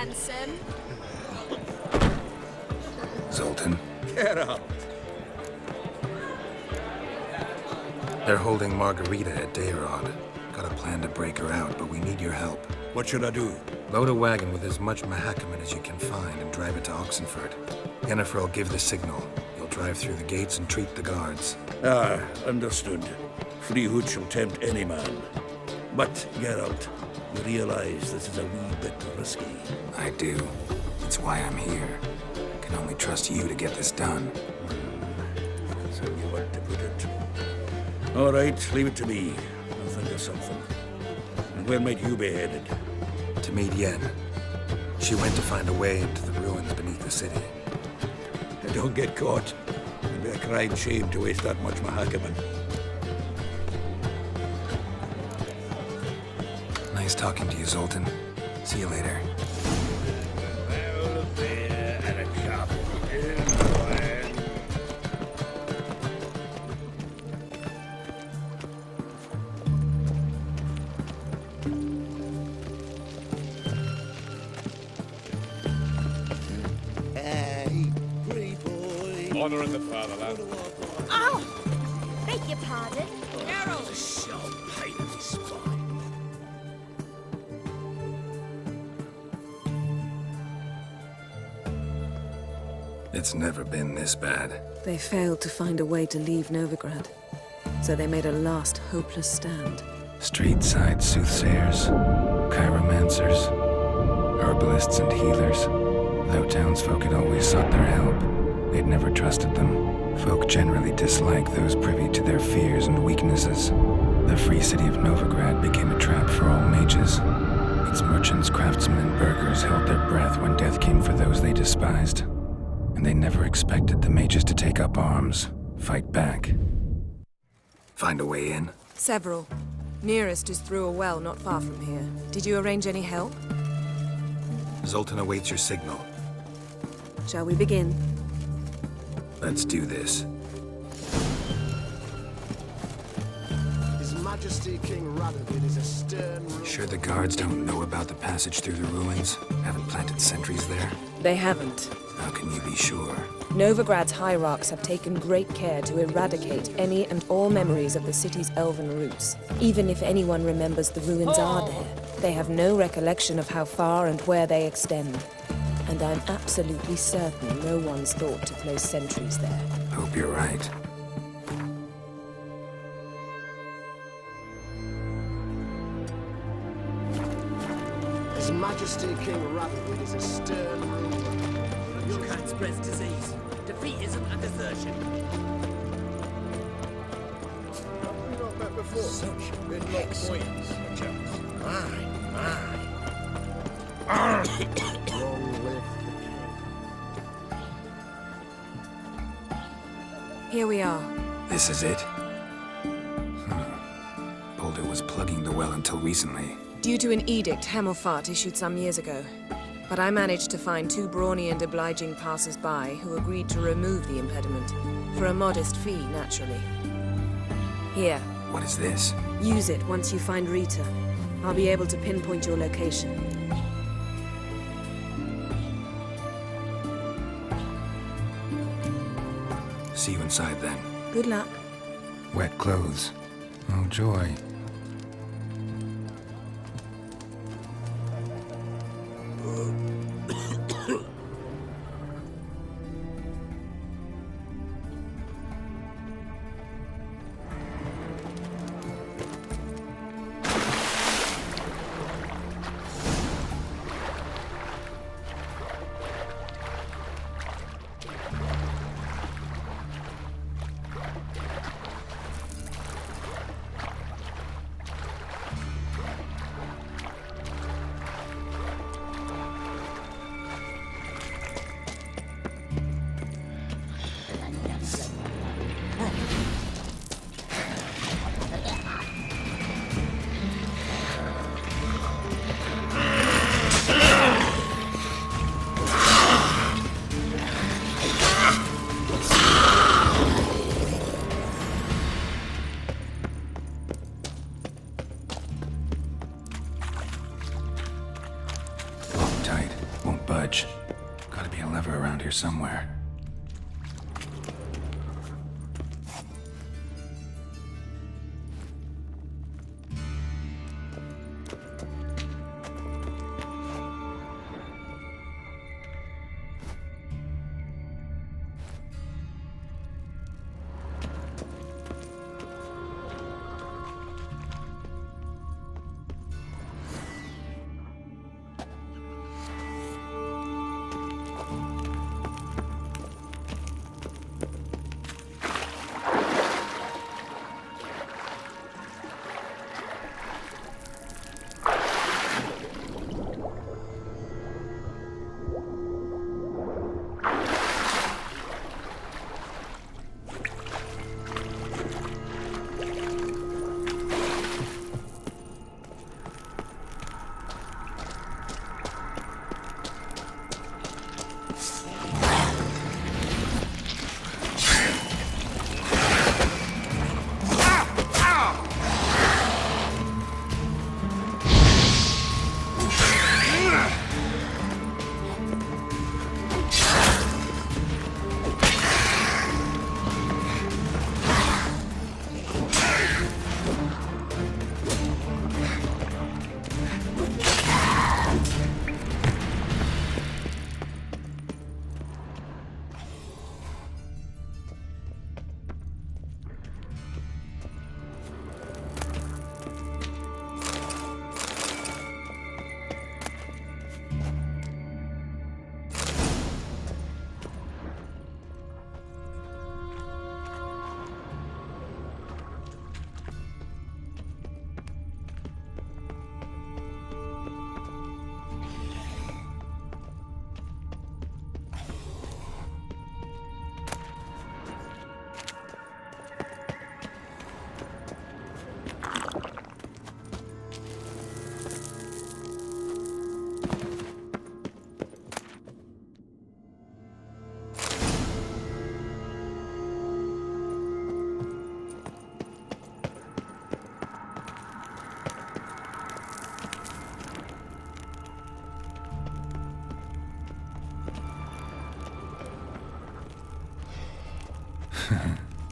handsome. Zoltan. Geralt. They're holding Margarita at Dayrod. Got a plan to break her out, but we need your help. What should I do? Load a wagon with as much Mahakaman as you can find and drive it to Oxenford. Yennefer will give the signal. You'll drive through the gates and treat the guards. Ah, understood. Freehood shall tempt any man. But, Geralt, you realize this is a wee bit risky. I do. It's why I'm here. Can only trust you to get this done. That's how you want to put it. All right, leave it to me. I'll think of something. And where might you be headed? To meet Yen. She went to find a way into the ruins beneath the city. Don't get caught. It'd be a crying shame to waste that much Mahakaman. Nice talking to you, Zoltan. See you later. Honor in the fatherland. Oh! Beg your pardon? Geralt! A sharp pain in his spine. It's never been this bad. They failed to find a way to leave Novigrad, so they made a last hopeless stand. Street-side soothsayers, chiromancers, herbalists and healers. Though townsfolk had always sought their help, they'd never trusted them. Folk generally disliked those privy to their fears and weaknesses. The free city of Novigrad became a trap for all mages. Its merchants, craftsmen, and burghers held their breath when death came for those they despised. And they never expected the mages to take up arms, fight back. Find a way in? Several. Nearest is through a well not far from here. Did you arrange any help? Zoltan awaits your signal. Shall we begin? Let's do this. His Majesty King Radovid is a stern ruler. Sure the guards don't know about the passage through the ruins? Haven't planted sentries there? They haven't. How can you be sure? Novigrad's hierarchs have taken great care to eradicate any and all memories of the city's elven roots. Even if anyone remembers the ruins are there, they have no recollection of how far and where they extend. And I'm absolutely certain no one's thought to place sentries there. Hope you're right. His Majesty King Radovid is a stern ruler. Your kind spreads disease. Defeatism and desertion. Have we not met before? Such midlock points, chaps. Long live Here we are. This is it? Boulder was plugging the well until recently. Due to an edict Hemelfart issued some years ago. But I managed to find two brawny and obliging passers-by who agreed to remove the impediment. For a modest fee, naturally. Here, What is this? use it once you find Rita. I'll be able to pinpoint your location. See you inside then. Good luck. Wet clothes. Oh, joy. budge. Gotta be a lever around here somewhere.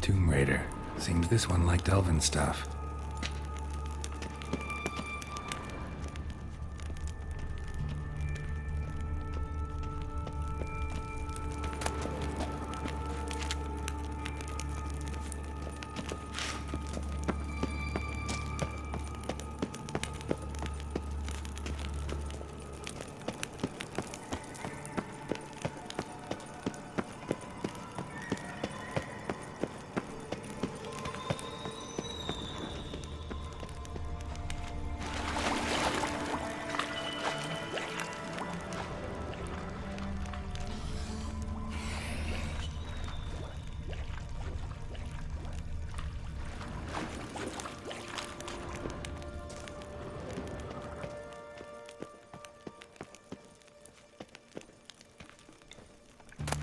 Tomb Raider. Seems this one liked elven stuff.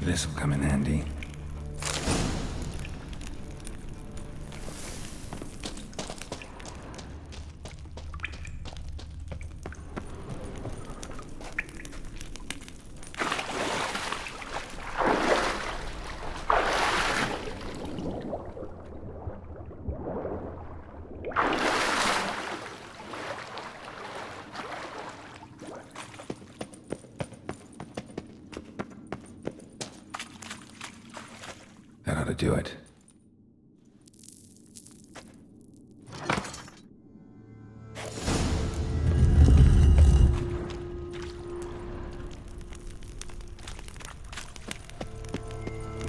This'll come in handy. That ought to do it.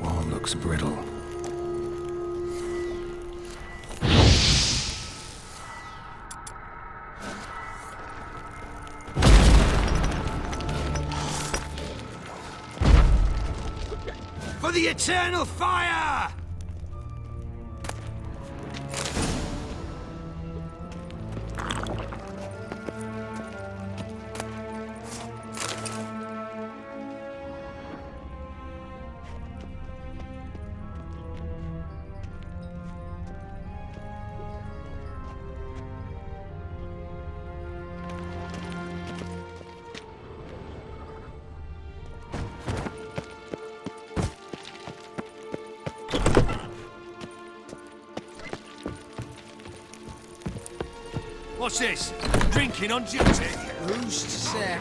Wall looks brittle. For the eternal fire! What's this? Drinking on duty? Who's to say?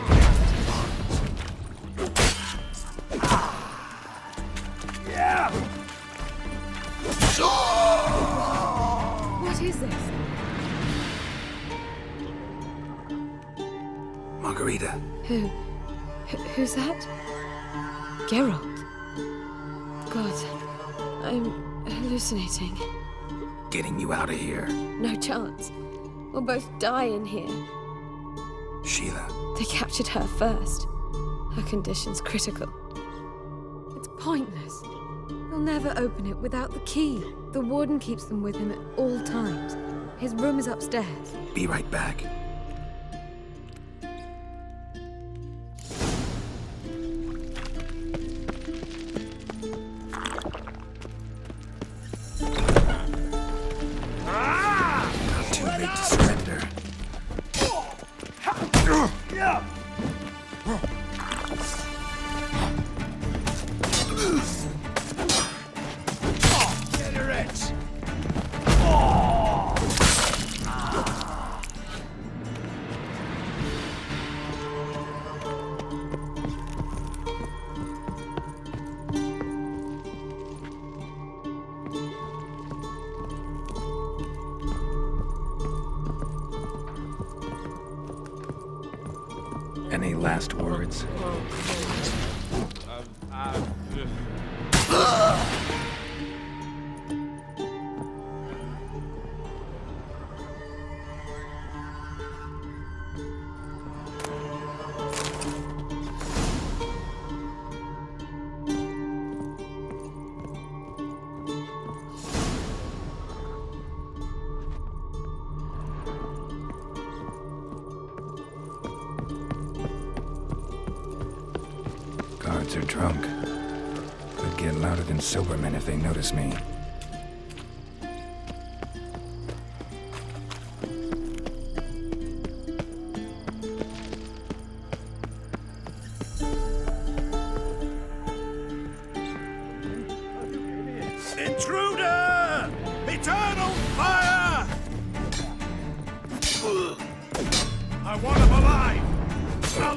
What is this? Margarita. Who's that? Geralt. God, I'm hallucinating. Getting you out of here. No chance. We'll both die in here. Sheila. They captured her first. Her condition's critical. It's pointless. He'll never open it without the key. The warden keeps them with him at all times. His room is upstairs. Be right back. Not too late to surrender. Any last words? Guards are drunk. Could get louder than sober men if they notice me. Intruder! Eternal fire! I want him alive!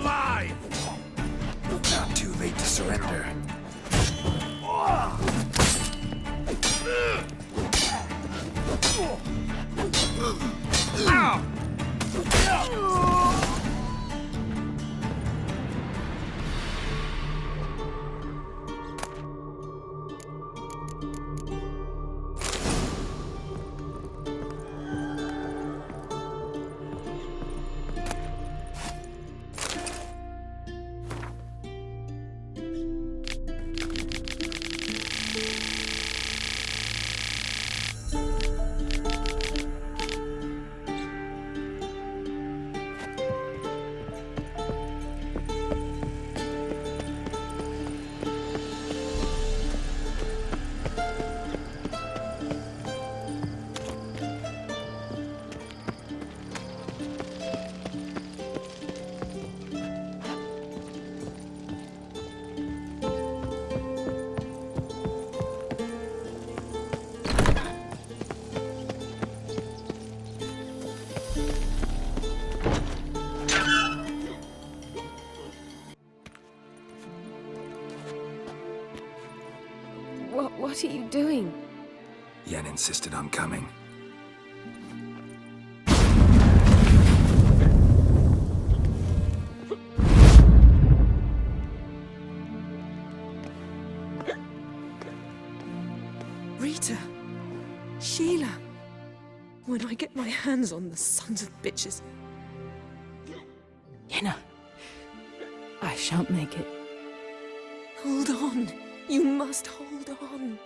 Alive! Not too late to surrender. What are you doing? Yen insisted on coming. Rita. Sheila. When I get my hands on the sons of bitches. Yenna, I shan't make it. Hold on. You must hold on.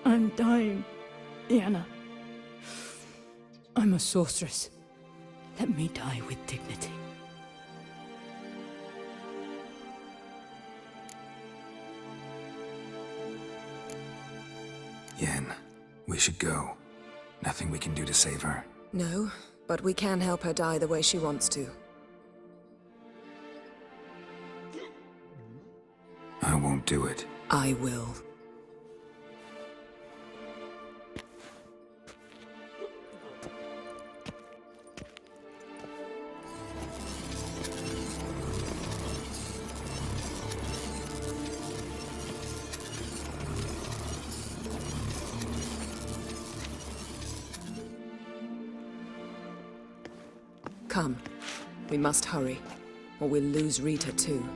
I'm dying, Yenna. I'm a sorceress. Let me die with dignity. Yen, we should go. Nothing we can do to save her. No, but we can help her die the way she wants to. I won't do it. I will. Come. We must hurry, or we'll lose Rita too.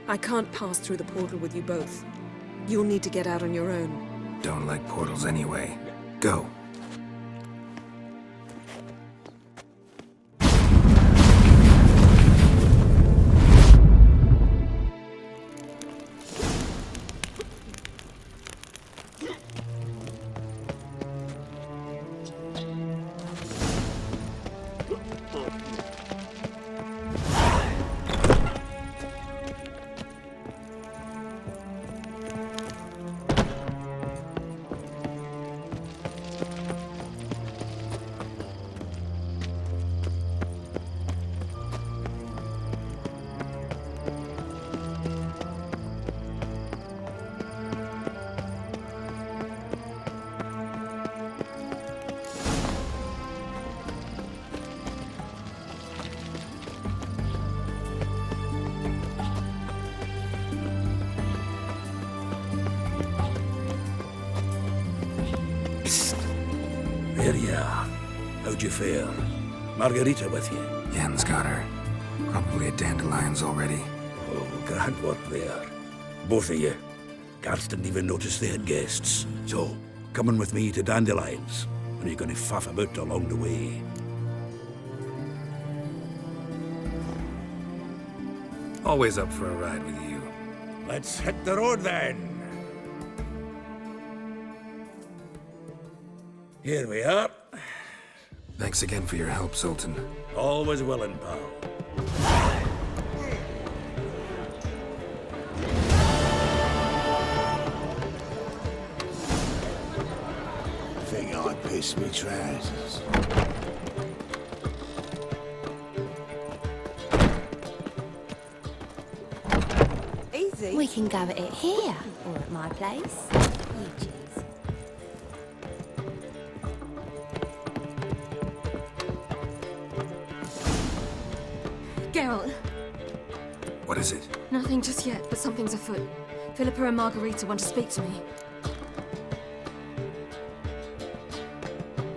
I can't pass through the portal with you both. You'll need to get out on your own. Don't like portals anyway. Go. Rivia, how'd you fare? Margarita with you? Yen's got her. Probably at Dandelion's already. Oh, grand work there. Both of you. Guards didn't even notice they had guests. So, coming with me to Dandelion's, and you're gonna faff about along the way. Always up for a ride with you. Let's hit the road then. Here we are. Thanks again for your help, Sultan. Always willing, pal. Think I pissed me trousers. Easy. We can go at it here, or at my place. You choose. Geralt, What is it? nothing just yet, but something's afoot. Philippa and Margarita want to speak to me.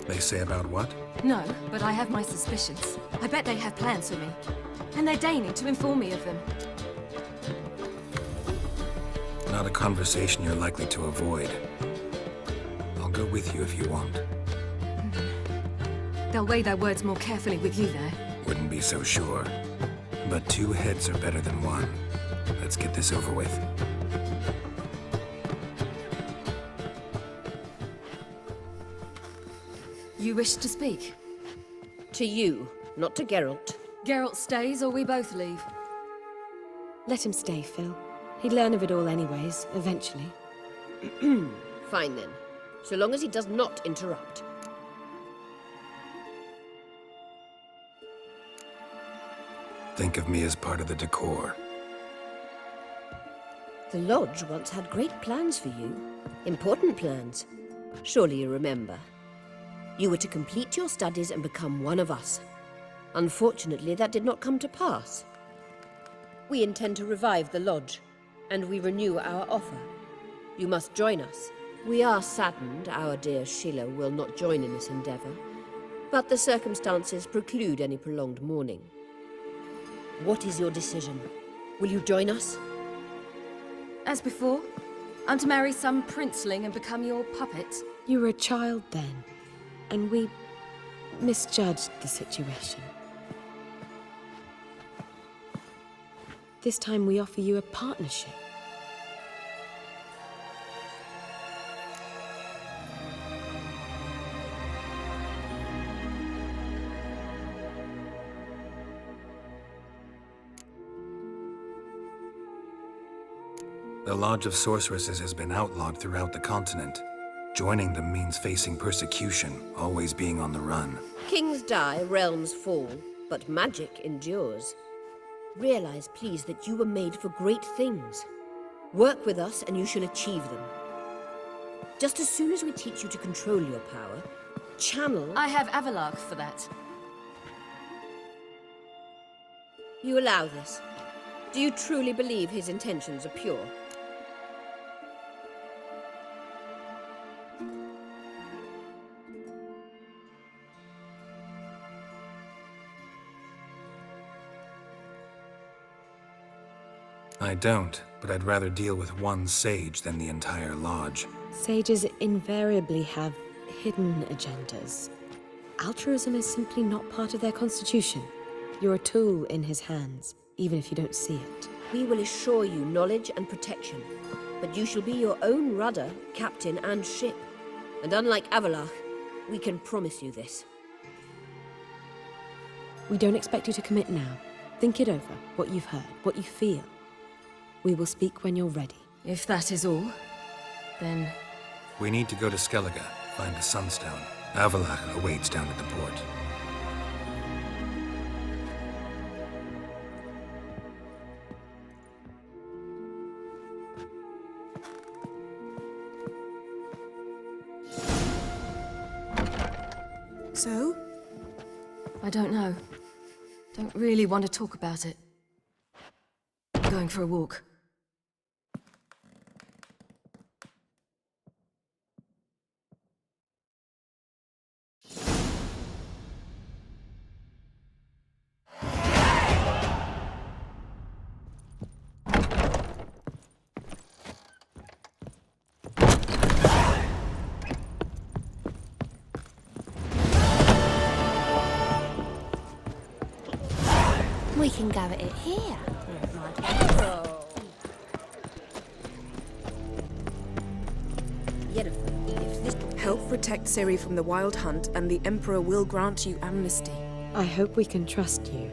They say about what? No, but I have my suspicions. I bet they have plans for me. And they're deigning to inform me of them. Not a conversation you're likely to avoid. I'll go with you if you want. They'll weigh their words more carefully with you there. Wouldn't be so sure. But two heads are better than one. Let's get this over with. You wish to speak? To you, not to Geralt. Geralt stays or we both leave. Let him stay, Phil. He'd learn of it all anyways, eventually. Fine then. So long as he does not interrupt. Think of me as part of the decor. The Lodge once had great plans for you. Important plans. Surely you remember. You were to complete your studies and become one of us. Unfortunately, that did not come to pass. We intend to revive the Lodge, and we renew our offer. You must join us. We are saddened our dear Sheila will not join in this endeavor, but the circumstances preclude any prolonged mourning. What is your decision? Will you join us? As before, I'm to marry some princeling and become your puppet. You were a child then, and we misjudged the situation. This time we offer you a partnership. The Lodge of Sorceresses has been outlawed throughout the continent. Joining them means facing persecution, always being on the run. Kings die, realms fall, but magic endures. Realize, please, that you were made for great things. Work with us and you shall achieve them. Just as soon as we teach you to control your power, channel... I have Avalark for that. You allow this? Do you truly believe his intentions are pure? I don't, but I'd rather deal with one sage than the entire lodge. Sages invariably have hidden agendas. Altruism is simply not part of their constitution. You're a tool in his hands, even if you don't see it. We will assure you knowledge and protection, but you shall be your own rudder, captain, and ship. And unlike Avalark, we can promise you this. We don't expect you to commit now. Think it over, what you've heard, what you feel. We will speak when you're ready. If that is all, then... We need to go to Skellige, find the Sunstone. Avalark awaits down at the port. So? I don't know. Don't really want to talk about it. I'm going for a walk. We can go at it here, or at my place. Help protect Ciri from the Wild Hunt, and the Emperor will grant you amnesty. I hope we can trust you.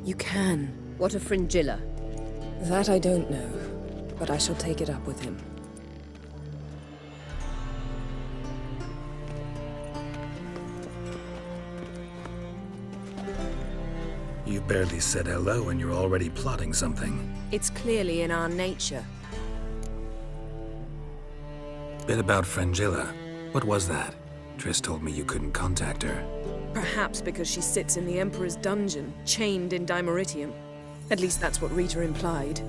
You can. What of Fringilla? That I don't know, but I shall take it up with him. You barely said hello and you're already plotting something. It's clearly in our nature. Bit about Fringilla. What was that? Triss told me you couldn't contact her. Perhaps because she sits in the Emperor's dungeon, chained in Dimeritium. At least that's what Rita implied.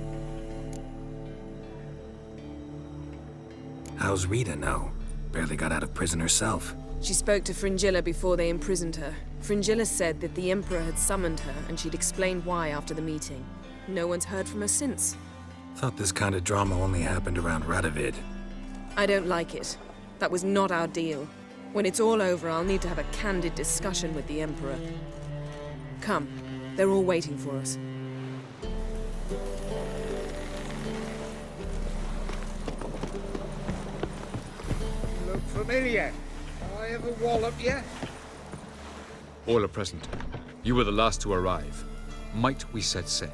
How's Rita know? Barely got out of prison herself. She spoke to Fringilla before they imprisoned her. Fringilla said that the Emperor had summoned her, and she'd explained why after the meeting. No one's heard from her since. Thought this kind of drama only happened around Radovid. I don't like it. That was not our deal. When it's all over, I'll need to have a candid discussion with the Emperor. Come, they're all waiting for us. Look familiar. I ever wallop you? All are present. You were the last to arrive. Might we set sail?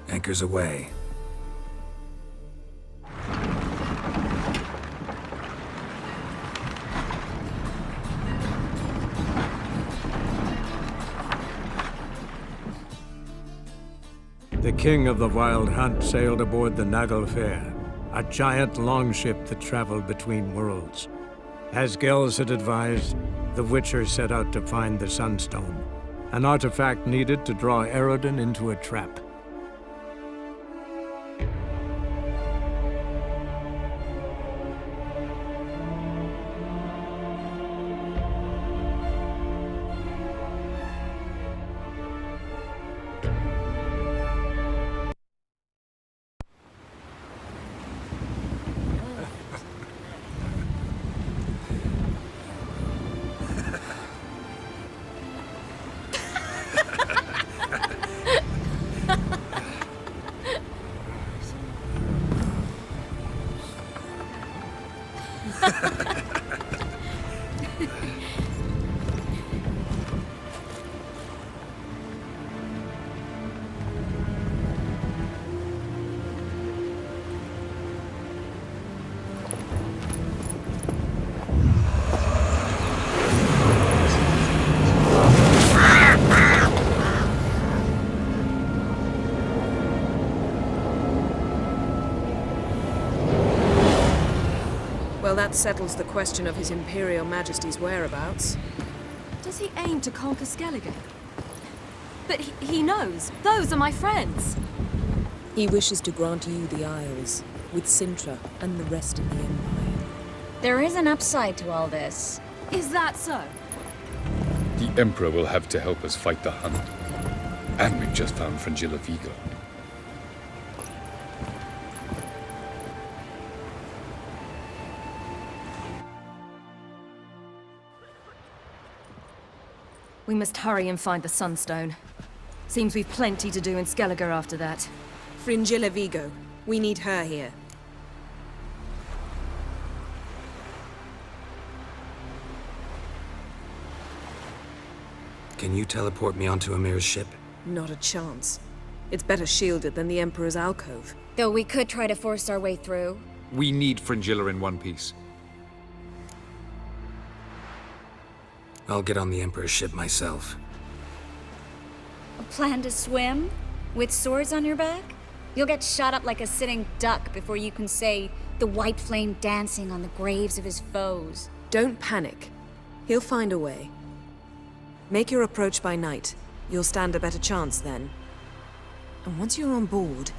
Anchors away. The king of the Wild Hunt sailed aboard the Naglfar, a giant longship that traveled between worlds. As Gels had advised, the Witcher set out to find the Sunstone, an artifact needed to draw Eredin into a trap. That settles the question of His Imperial Majesty's whereabouts. Does he aim to conquer Skellige? But he knows. Those are my friends. He wishes to grant you the Isles, with Sintra and the rest of the Empire. There is an upside to all this. Is that so? The Emperor will have to help us fight the Hunt. And we've just found Fringilla Vigo. We must hurry and find the Sunstone. Seems we've plenty to do in Skellige after that. Fringilla Vigo. We need her here. Can you teleport me onto Amir's ship? Not a chance. It's better shielded than the Emperor's alcove. Though we could try to force our way through. We need Fringilla in one piece. I'll get on the Emperor's ship myself. A plan to swim? With swords on your back? You'll get shot up like a sitting duck before you can say the white flame dancing on the graves of his foes. Don't panic. He'll find a way. Make your approach by night. You'll stand a better chance then. And once you're on board,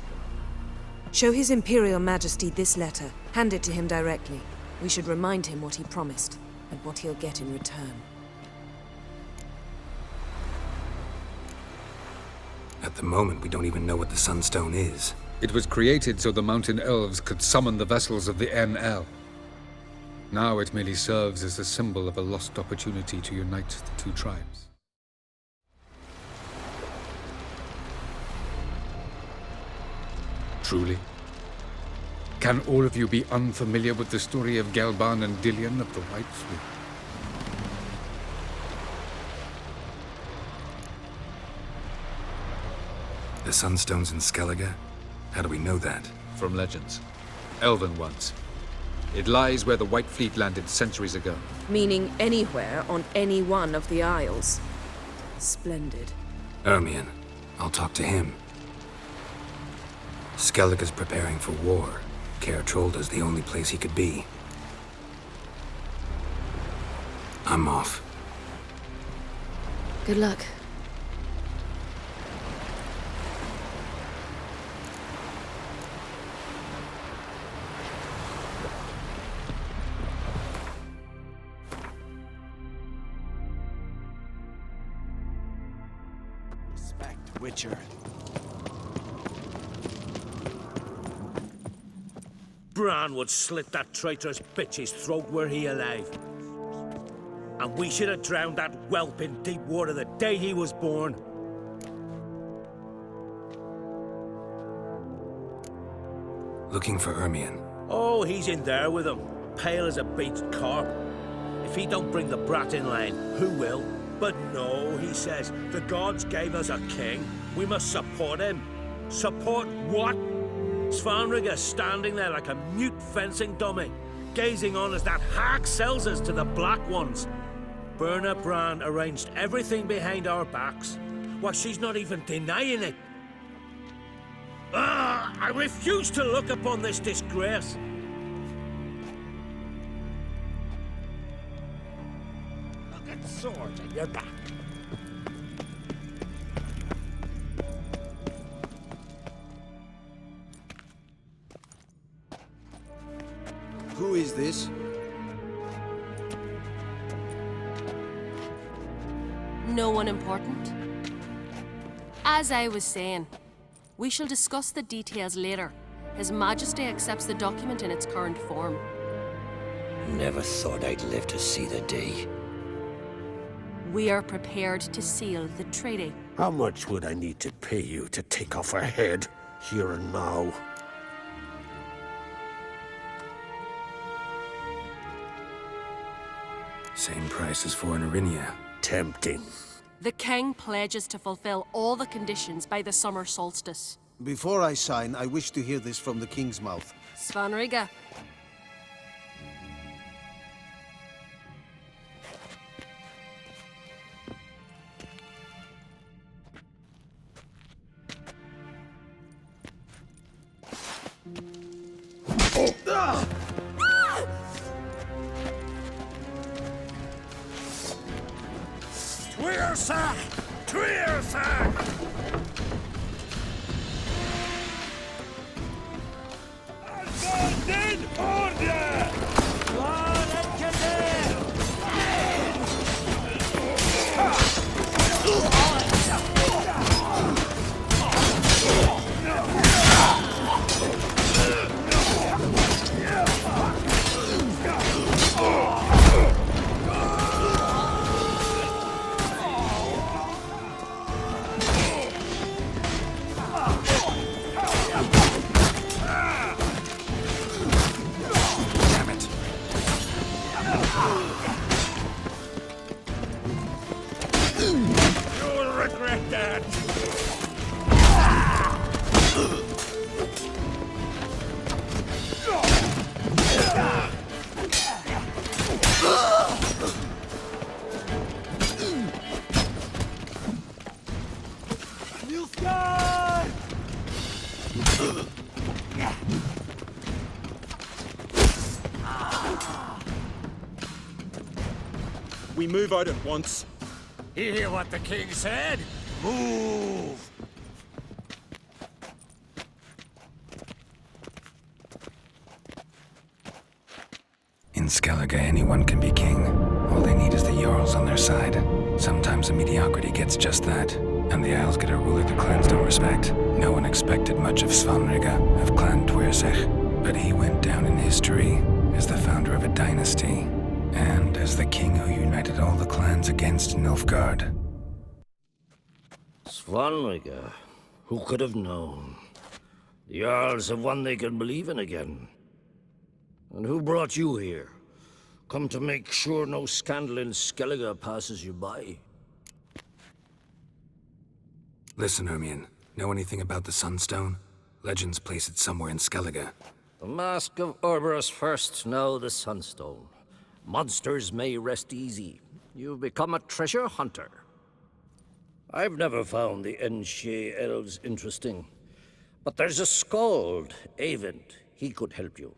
show His Imperial Majesty this letter. Hand it to him directly. We should remind him what he promised, and what he'll get in return. At the moment, we don't even know what the Sunstone is. It was created so the Mountain Elves could summon the vessels of the NL. Now it merely serves as a symbol of a lost opportunity to unite the two tribes. Truly? Can all of you be unfamiliar with the story of Gelban and Dillion of the White Fleet? The Sunstone's in Skellige? How do we know that? From legends. Elven ones. It lies where the White Fleet landed centuries ago. Meaning anywhere on any one of the Isles. Splendid. Ermion. I'll talk to him. Skellige's preparing for war. Kaer Trolda's the only place he could be. I'm off. Good luck. Witcher. Bran would slit that traitorous bitch's throat were he alive. And we should have drowned that whelp in deep water the day he was born. Looking for Ermion. Oh, he's in there with him, pale as a baked carp. If he don't bring the brat in line, who will? But no, he says, the gods gave us a king. We must support him. Support what? Svanrigga standing there like a mute fencing dummy, gazing on as that hack sells us to the Black Ones. Berna Bran arranged everything behind our backs. Why, she's not even denying it. I refuse to look upon this disgrace. Look at swords at your back. Who is this? No one important. As I was saying, we shall discuss the details later. His Majesty accepts the document in its current form. Never thought I'd live to see the day. We are prepared to seal the treaty. How much would I need to pay you to take off her head, here and now? Same price as for an Irinia. Tempting. The King pledges to fulfill all the conditions by the summer solstice. Before I sign, I wish to hear this from the king's mouth. Svanrigga. Twirsach! Twirsach! In order! We move out at once. You hear what the king said? Move! In Skellige, anyone can be king. All they need is the Jarls on their side. Sometimes a mediocrity gets just that, and the Isles get a ruler the clans don't respect. No one expected much of Svanrige, of Clan Twirsach, but he went down in history as the founder of a dynasty, and as the king who united all the clans against Nilfgaard. Svanrige, who could have known? The Jarls have one they can believe in again. And who brought you here? Come to make sure no scandal in Skellige passes you by. Listen, Hermione, know anything about the Sunstone? Legends place it somewhere in Skellige. The Mask of Orberus first, now the Sunstone. Monsters may rest easy. You've become a treasure hunter. I've never found the Enshe elves interesting. But there's a skald, Eyvind. He could help you.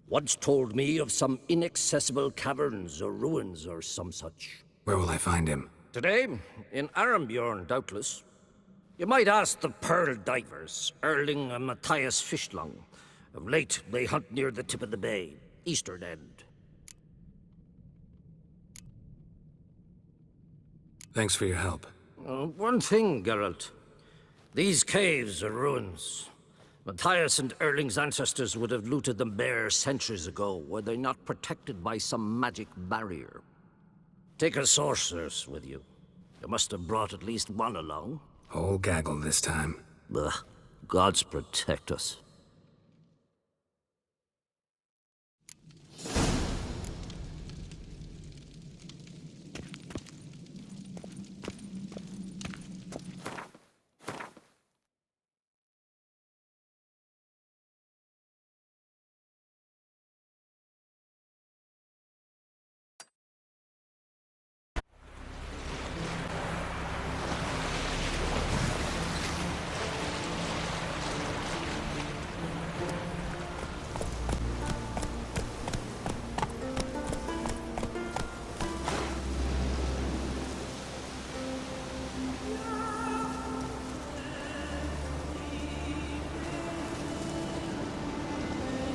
Once told me of some inaccessible caverns or ruins or some such. Where will I find him? Today, in Arambjorn, doubtless. You might ask the Pearl Divers, Erling and Matthias Fishlung. Of late, they hunt near the tip of the bay, eastern end. Thanks for your help. One thing, Geralt. These caves are ruins. Matthias and Erling's ancestors would have looted them bare centuries ago, were they not protected by some magic barrier. Take a sorceress with you. You must have brought at least one along. Whole gaggle this time. Ugh. Gods protect us.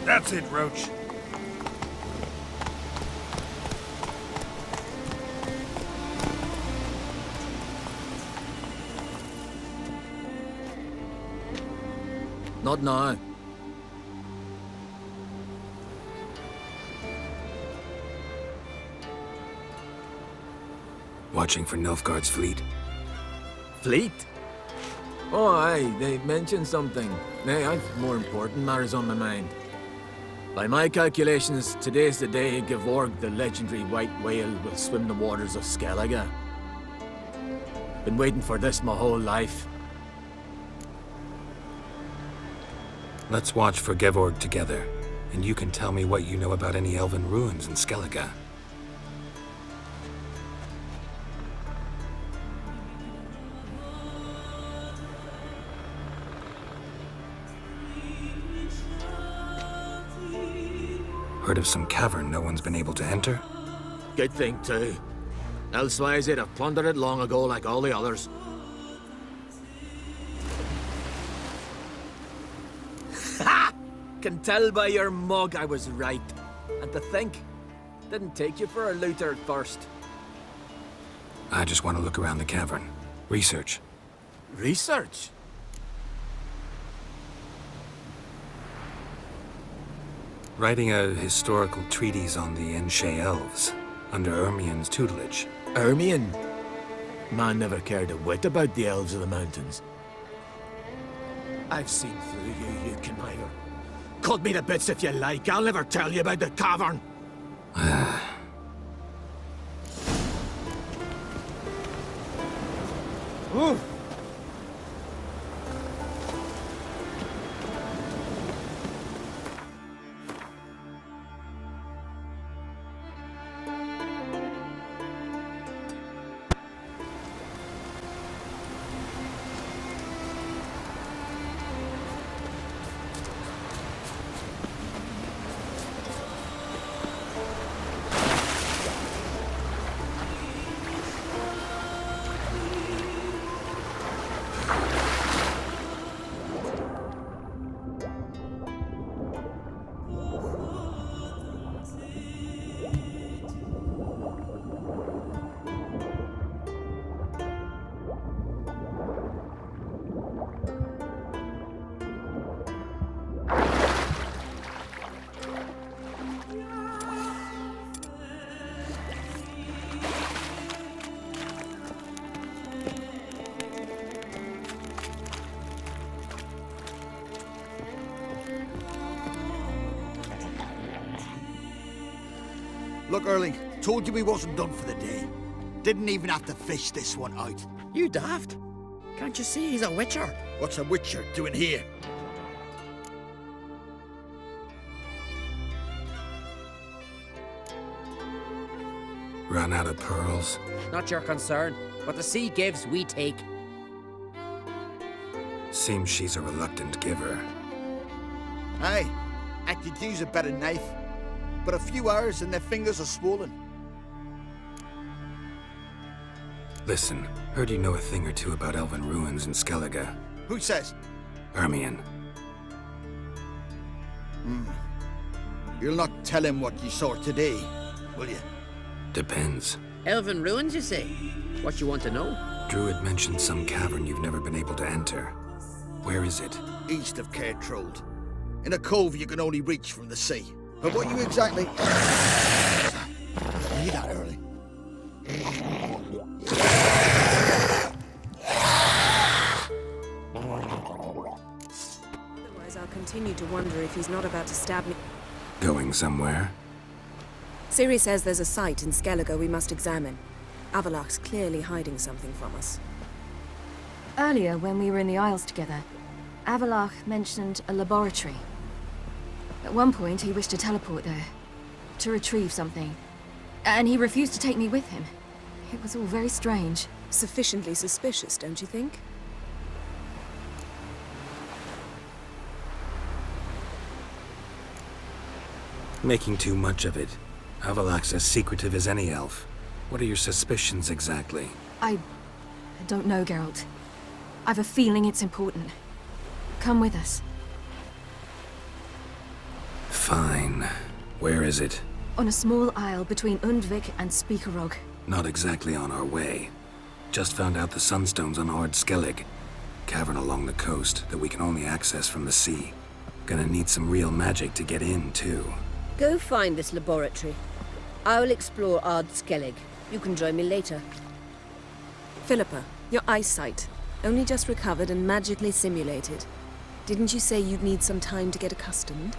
That's it, Roach. Not now. Watching for Nilfgaard's fleet. Fleet? Oh, aye, they mentioned something. Nay, I've more important matters on my mind. By my calculations, today's the day Gevorg, the legendary white whale, will swim the waters of Skellige. Been waiting for this my whole life. Let's watch for Gevorg together, and you can tell me what you know about any elven ruins in Skellige. Heard of some cavern no one's been able to enter? Good thing, too. Elsewise, they'd have plundered it long ago like all the others. Ha! Can tell by your mug I was right. And to think, didn't take you for a looter at first. I just want to look around the cavern. Research. Research? Writing a historical treatise on the Enshe elves, under Ermien's tutelage. Ermien? Man never cared a whit about the elves of the mountains. I've seen through you, you conniver. Cut me to bits if you like, I'll never tell you about the cavern! Ooh. Look, Erling, told you we wasn't done for the day. Didn't even have to fish this one out. You daft? Can't you see he's a witcher? What's a witcher doing here? Run out of pearls? Not your concern. What the sea gives, we take. Seems she's a reluctant giver. Aye, I could use a better knife. But a few hours and their fingers are swollen. Listen, heard you know a thing or two about elven ruins in Skellige. Who says? Ermien. You'll not tell him what you saw today, will you? Depends. Elven ruins, you say? What you want to know? Druid mentioned some cavern you've never been able to enter. Where is it? East of Cairtrold. In a cove you can only reach from the sea. But what you exactly... Hear that, Early? Otherwise, I'll continue to wonder if he's not about to stab me. Going somewhere? Ciri says there's a site in Skellige we must examine. Avalach's clearly hiding something from us. Earlier, when we were in the Isles together, Avalach mentioned a laboratory. At one point, he wished to teleport there, to retrieve something. And he refused to take me with him. It was all very strange. Sufficiently suspicious, don't you think? Making too much of it. Avalach's as secretive as any elf. What are your suspicions exactly? I don't know, Geralt. I've a feeling it's important. Come with us. Fine. Where is it? On a small isle between Undvik and Speakerog. Not exactly on our way. Just found out the sunstone's on Ard Skellig. Cavern along the coast that we can only access from the sea. Gonna need some real magic to get in, too. Go find this laboratory. I'll explore Ard Skellig. You can join me later. Philippa, your eyesight. Only just recovered and magically simulated. Didn't you say you'd need some time to get accustomed?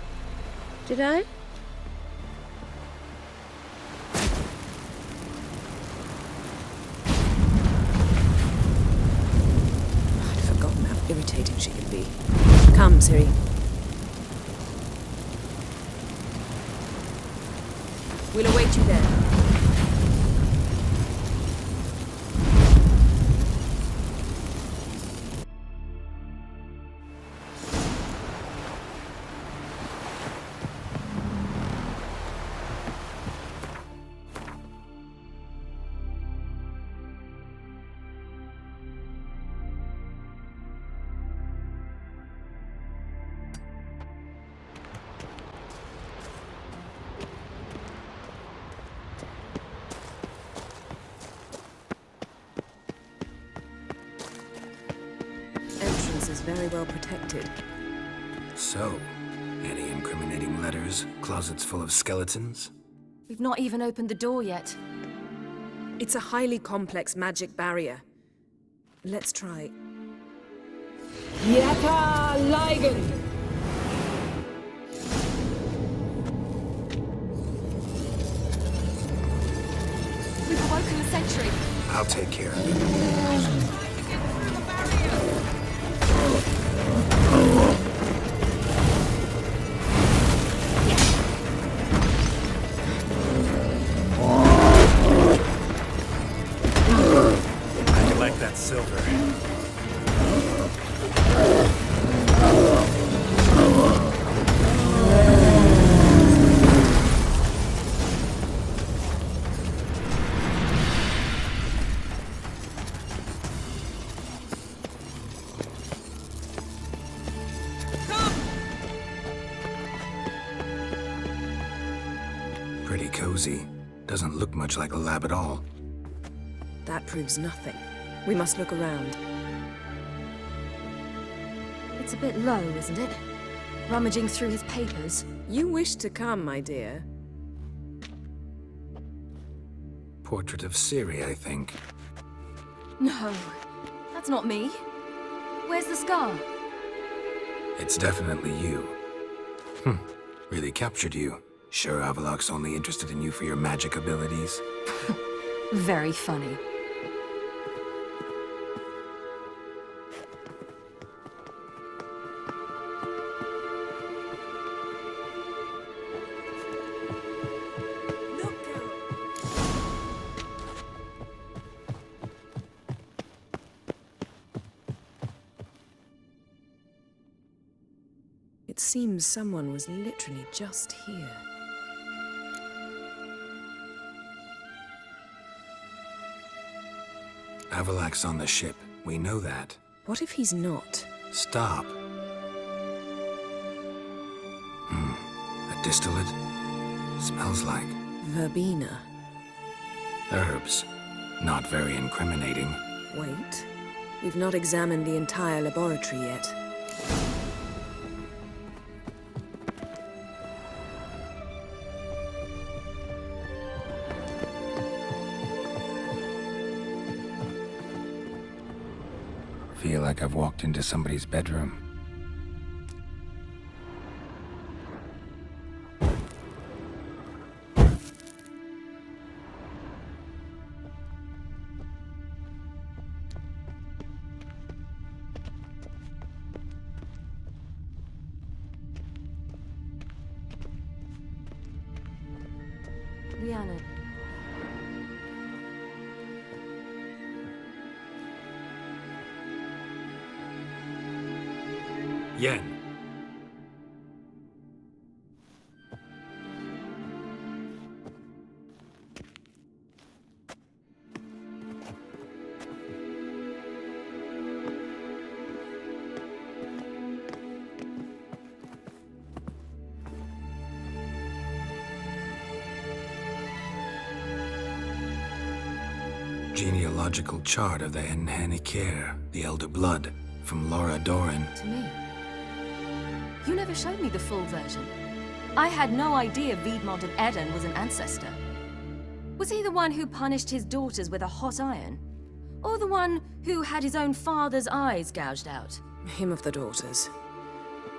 Did I? I'd forgotten how irritating she can be. Come, Ciri. We'll await you there. very well protected. So, any incriminating letters? Closets full of skeletons? We've not even opened the door yet. It's a highly complex magic barrier. Let's try. Yaka Ligen! We've awoken the sentry. I'll take care of it. I like that silver. Pretty cozy. Doesn't look much like a lab at all. That proves nothing. We must look around. It's a bit low, isn't it? Rummaging through his papers. You wish to come, my dear. Portrait of Ciri, I think. No, that's not me. Where's the scar? It's definitely you. Really captured you. Sure Avalok's only interested in you for your magic abilities? Very funny. It seems someone was literally just here. Avalok's on the ship. We know that. What if he's not? Stop. A distillate? Smells like... Verbena. herbs. Not very incriminating. Wait. We've not examined the entire laboratory yet. Feel like I've walked into somebody's bedroom. Rhiannon. Yen. Genealogical chart of the Enhanikir, the Elder Blood, from Laura Doran. To me. You never showed me the full version. I had no idea Viedmont of Eden was an ancestor. Was he the one who punished his daughters with a hot iron? Or the one who had his own father's eyes gouged out? Him of the daughters.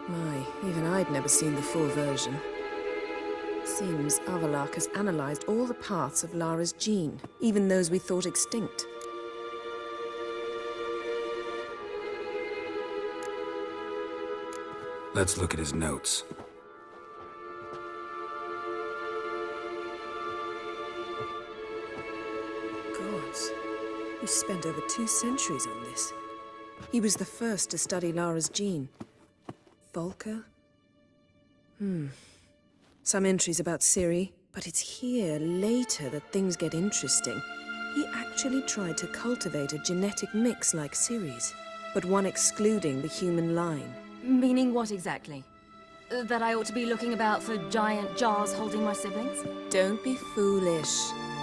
My, even I'd never seen the full version. Seems Avalok has analyzed all the parts of Lara's gene, even those we thought extinct. Let's look at his notes. Gods. He spent over 2 centuries on this. He was the first to study Lara's gene. Volker? Some entries about Ciri, but it's here, later, that things get interesting. He actually tried to cultivate a genetic mix like Ciri's, but one excluding the human line. Meaning what exactly? That I ought to be looking about for giant jars holding my siblings? Don't be foolish.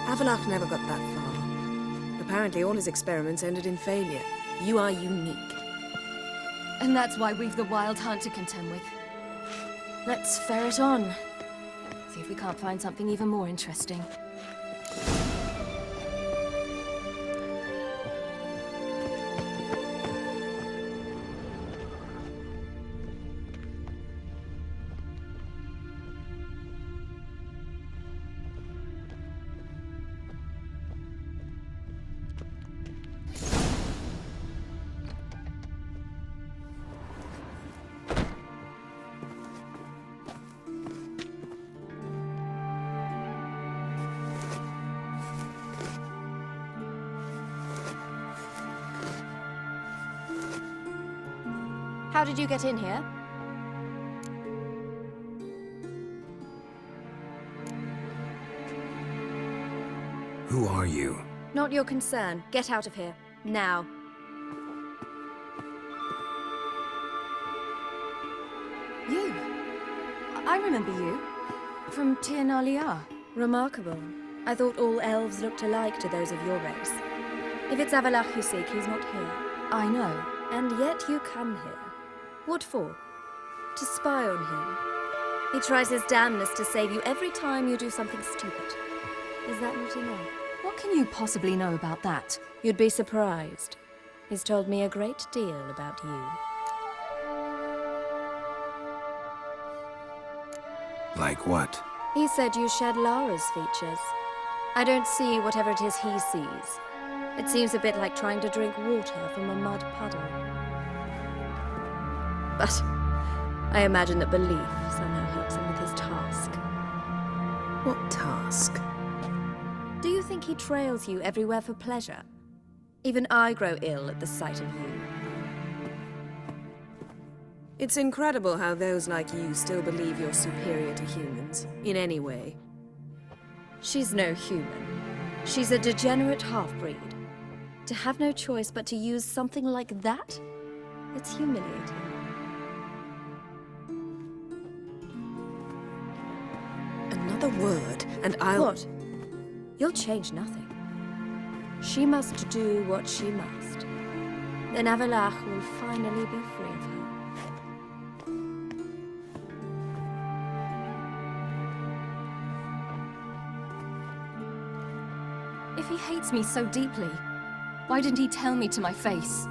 Avalok never got that far. Apparently all his experiments ended in failure. You are unique. And that's why we've the Wild Hunt to contend with. Let's ferret on. See if we can't find something even more interesting. How did you get in here? Who are you? Not your concern. Get out of here. Now. You? I remember you. From Tir na Liar. Remarkable. I thought all elves looked alike to those of your race. If it's Avalach you seek, he's not here. I know. And yet you come here. What for? To spy on him. He tries his damnedest to save you every time you do something stupid. Is that not enough? What can you possibly know about that? You'd be surprised. He's told me a great deal about you. Like what? He said you shared Lara's features. I don't see whatever it is he sees. It seems a bit like trying to drink water from a mud puddle. But I imagine that belief somehow helps him with his task. What task? Do you think he trails you everywhere for pleasure? Even I grow ill at the sight of you. It's incredible how those like you still believe you're superior to humans, in any way. She's no human. She's a degenerate half-breed. To have no choice but to use something like that? It's humiliating. Another word, and I'll... What? You'll change nothing. She must do what she must. Then Avalach will finally be free of her. If he hates me so deeply, why didn't he tell me to my face?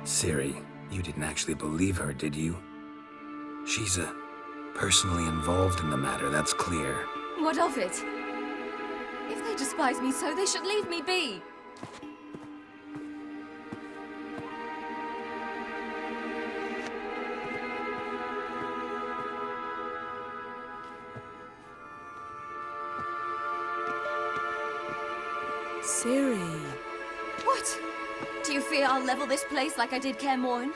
Ciri, you didn't actually believe her, did you? She's personally involved in the matter, that's clear. What of it? If they despise me so, they should leave me be. Ciri. What? Do you fear I'll level this place like I did Kaer Morhen?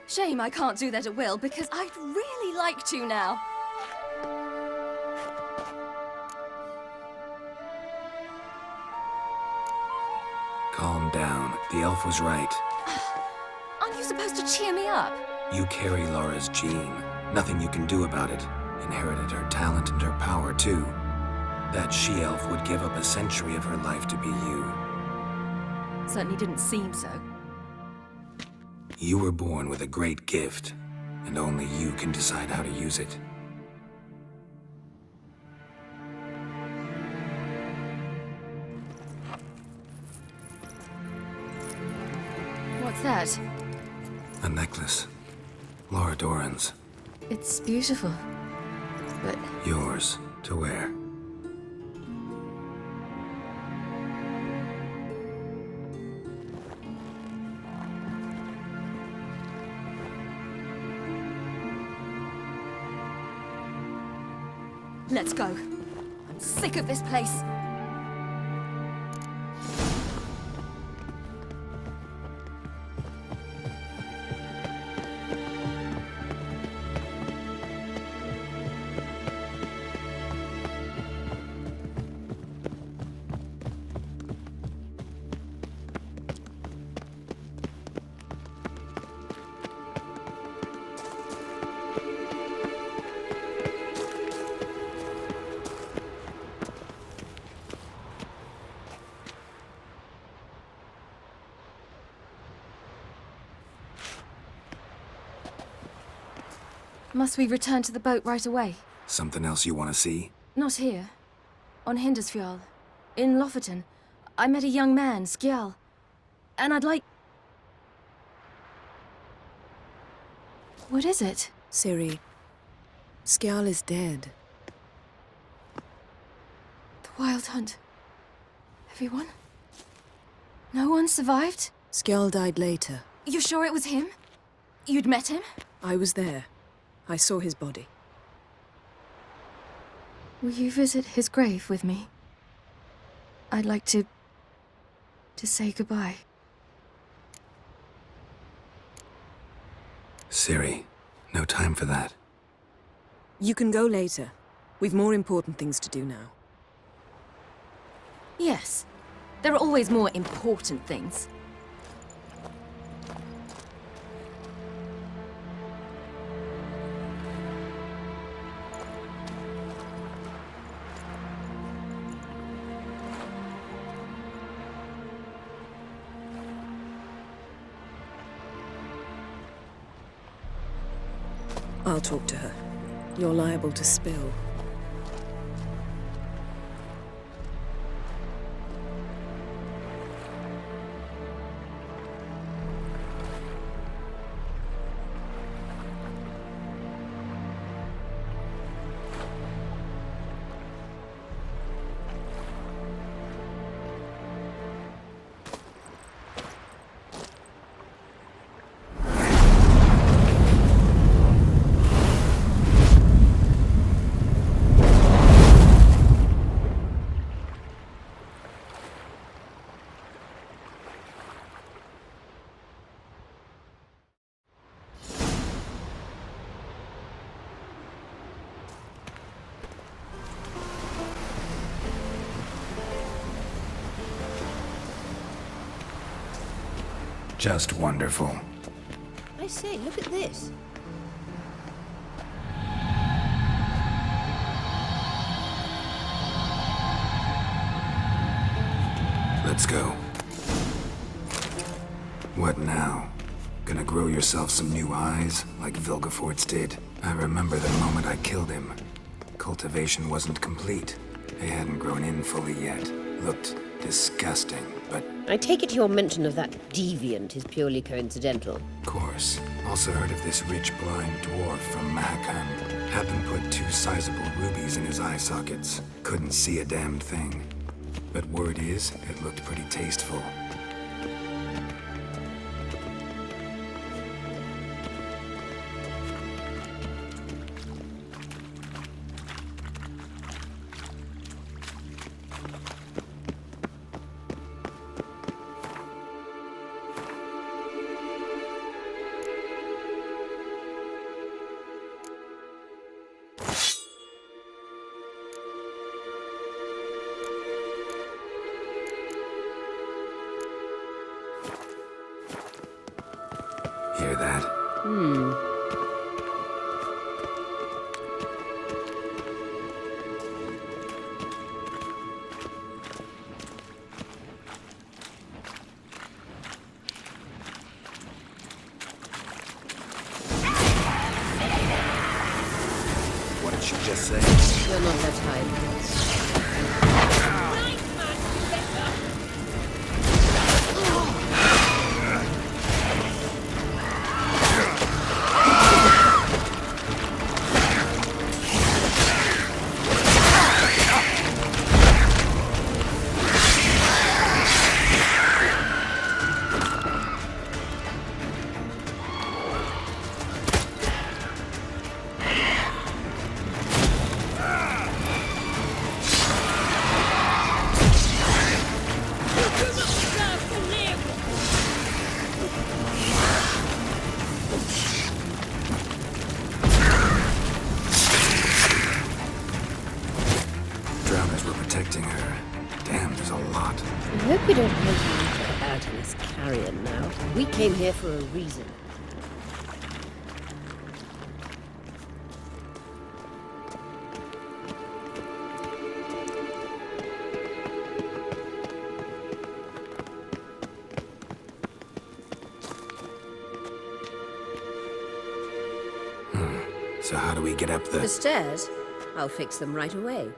Shame I can't do that at will, because I'd really like to now. Calm down. The elf was right. Aren't you supposed to cheer me up? You carry Lara's gene. Nothing you can do about it. Inherited her talent and her power, too. That she-elf would give up a century of her life to be you. Certainly didn't seem so. You were born with a great gift, and only you can decide how to use it. What's that? A necklace. Lara Doran's. It's beautiful, but... Yours to wear. Let's go. I'm sick of this place. Must we return to the boat right away? Something else you want to see? Not here. On Hindersfjall. In Lofoten. I met a young man, Skjal. And I'd like... What is it? Ciri, Skjal is dead. The Wild Hunt. Everyone? No one survived? Skjal died later. You sure it was him? You'd met him? I was there. I saw his body. Will you visit his grave with me? I'd like to say goodbye. Ciri, no time for that. You can go later. We've more important things to do now. Yes. There are always more important things. I'll talk to her. You're liable to spill. Just wonderful. I say, look at this. Let's go. What now? Gonna grow yourself some new eyes, like Vilgefortz did? I remember the moment I killed him. Cultivation wasn't complete. They hadn't grown in fully yet. Looked disgusting, but... I take it your mention of that deviant is purely coincidental. Of course. Also heard of this rich blind dwarf from Mahakan. Had them put 2 sizable rubies in his eye sockets. Couldn't see a damn thing. But word is, it looked pretty tasteful. Hear that? What did she just say? You're not that high. Protecting her. Damn, there's a lot. I hope we don't make you out in this carrion now. We came here for a reason. So how do we get up the... The stairs? I'll fix them right away.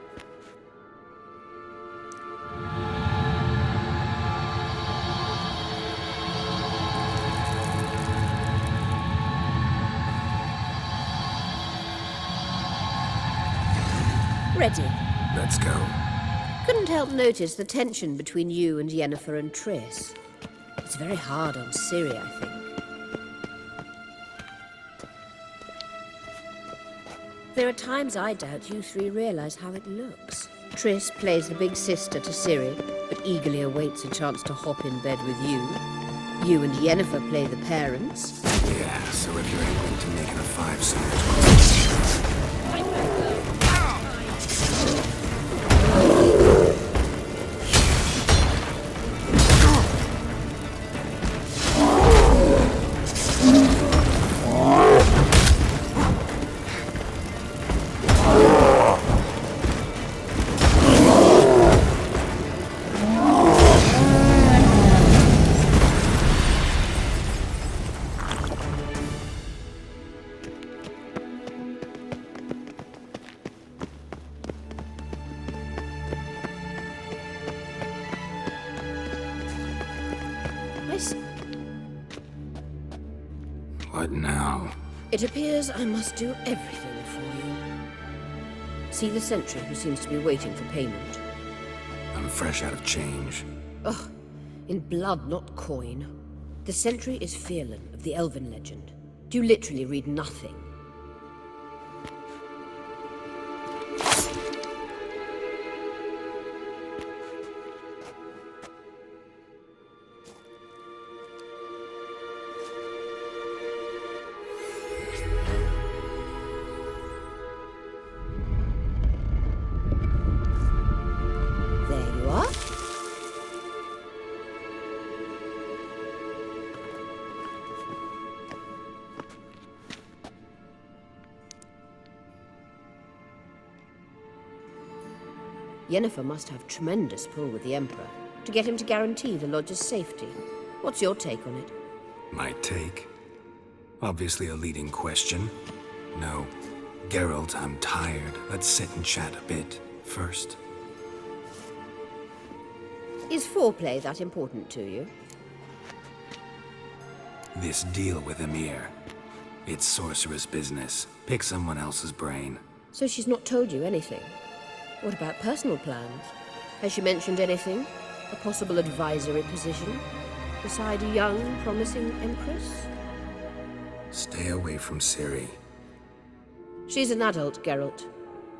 Ready. Let's go. Couldn't help notice the tension between you and Yennefer and Triss. It's very hard on Ciri, I think. There are times I doubt you three realize how it looks. Triss plays the big sister to Ciri, but eagerly awaits a chance to hop in bed with you. You and Yennefer play the parents. Yeah, so if you're able to make it a 5-star... What now? It appears I must do everything for you. See the sentry who seems to be waiting for payment? I'm fresh out of change. Ugh, in blood, not coin. The sentry is Fearlan of the Elven legend. Do you literally read nothing? Yennefer must have tremendous pull with the Emperor to get him to guarantee the Lodge's safety. What's your take on it? My take? Obviously a leading question. No. Geralt, I'm tired. Let's sit and chat a bit first. Is foreplay that important to you? This deal with Emir. It's sorcerer's business. Pick someone else's brain. So she's not told you anything? What about personal plans? Has she mentioned anything? A possible advisory position? Beside a young, promising Empress? Stay away from Ciri. She's an adult, Geralt.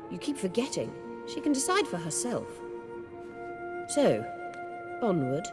You keep forgetting. She can decide for herself. So, onward.